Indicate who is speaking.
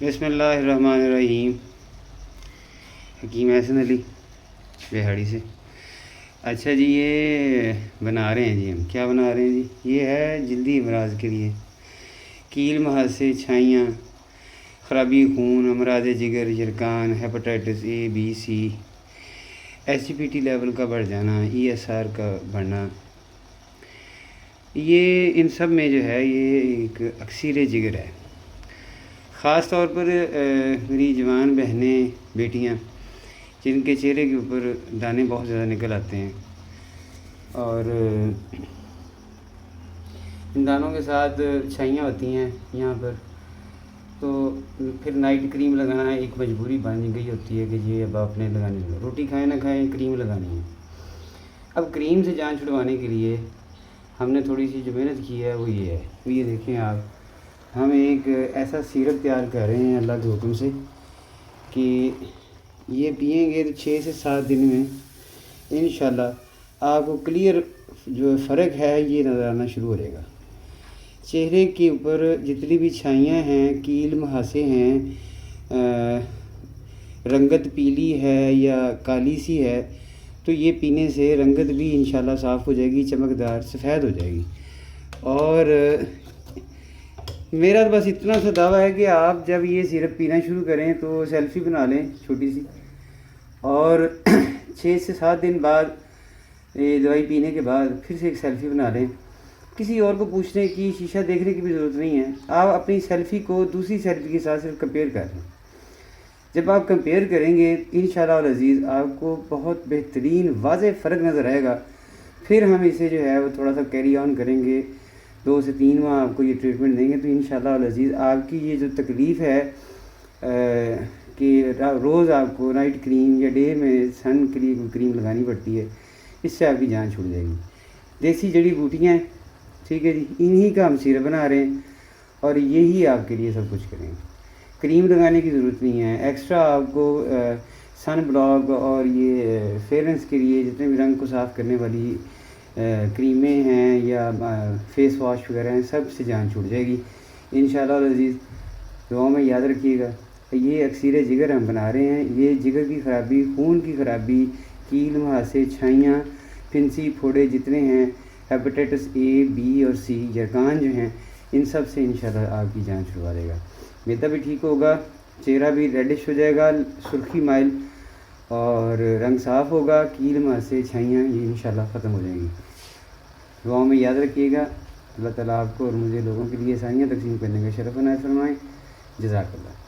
Speaker 1: بسم اللہ الرحمن الرحیم۔ حکیم احسن علی بہاڑی سے۔ اچھا جی، یہ بنا رہے ہیں جی، ہم کیا بنا رہے ہیں جی؟ یہ ہے جلدی امراض کے لیے، کیل مہاسے، چھائیاں، خرابی خون، امراض جگر، یرکان، hepatitis A B C, S G P T level کا بڑھ جانا، ای ایس آر کا بڑھنا، یہ ان سب میں جو ہے یہ ایک اکسیر جگر ہے۔ خاص طور پر میری جوان بہنیں، بیٹیاں جن کے چہرے کے اوپر دانے بہت زیادہ نکل آتے ہیں، اور ان دانوں کے ساتھ چھائیاں ہوتی ہیں یہاں پر، تو پھر نائٹ کریم لگانا ایک مجبوری بن گئی ہوتی ہے کہ یہ اب آپ نے لگانی ہے، روٹی کھائیں نہ کھائیں کریم لگانی ہے۔ اب کریم سے جان چھڑوانے کے لیے ہم نے تھوڑی سی جو محنت کی ہے وہ یہ ہے، یہ دیکھیں آپ، ہم ایک ایسا سیرپ تیار کر رہے ہیں اللہ کے حکم سے کہ یہ پئیں گے تو 6 سے 7 دن میں انشاءاللہ آپ کو کلیئر جو فرق ہے یہ نظر آنا شروع ہو جائے گا۔ چہرے کے اوپر جتنی بھی چھائیاں ہیں، کیل مہاسے ہیں، رنگت پیلی ہے یا کالی سی ہے، تو یہ پینے سے رنگت بھی انشاءاللہ صاف ہو جائے گی، چمکدار سفید ہو جائے گی۔ اور میرا بس اتنا سا دعویٰ ہے کہ آپ جب یہ سیرپ پینا شروع کریں تو سیلفی بنا لیں چھوٹی سی، اور 6 سے 7 دن بعد یہ دوائی پینے کے بعد پھر سے ایک سیلفی بنا لیں۔ کسی اور کو پوچھنے کی، شیشہ دیکھنے کی بھی ضرورت نہیں ہے، آپ اپنی سیلفی کو دوسری سیلفی کے ساتھ صرف کمپیئر کر لیں۔ جب آپ کمپیئر کریں گے انشاءاللہ العزیز آپ کو بہت بہترین واضح فرق نظر آئے گا۔ پھر ہم اسے جو ہے وہ تھوڑا سا کیری آن کریں گے، 2 سے 3 ماہ آپ کو یہ ٹریٹمنٹ دیں گے، تو انشاءاللہ العزیز آپ کی یہ جو تکلیف ہے کہ روز آپ کو نائٹ کریم یا ڈے میں سن کے لیے کریم لگانی پڑتی ہے، اس سے آپ کی جان چھوٹ جائے گی۔ دیسی جڑی بوٹیاں ہیں، ٹھیک ہے جی، انہی کا ہم سیرپ بنا رہے ہیں اور یہی آپ کے لیے سب کچھ کریں گے۔ کریم لگانے کی ضرورت نہیں ہے، ایکسٹرا آپ کو سن بلاک اور یہ فیئرنس کے لیے جتنے بھی رنگ کو صاف کرنے والی کریمیں ہیں یا فیس واش وغیرہ ہیں، سب سے جان چھوٹ جائے گی انشاءاللہ العزیز۔ دعاؤں میں یاد رکھیے گا، یہ اکسیر جگر ہم بنا رہے ہیں، یہ جگر کی خرابی، خون کی خرابی، کیل مہاسے، چھائیاں، پھنسی پھوڑے جتنے ہیں، ہیپاٹائٹس اے بی اور سی، یرکان جو ہیں، ان سب سے انشاءاللہ آپ کی جان چھڑوا دے گا۔ میدا بھی ٹھیک ہوگا، چہرہ بھی ریڈش ہو جائے گا، سرخی مائل، اور رنگ صاف ہوگا، کیل مہاسے، چھائیاں یہ انشاءاللہ ختم ہو جائیں گی۔ دعاؤں میں یاد رکھیے گا۔ اللہ تعالیٰ آپ کو اور مجھے لوگوں کے لیے آسانیاں تقسیم کرنے کا شرف عنایت فرمائیں۔ جزاک اللہ۔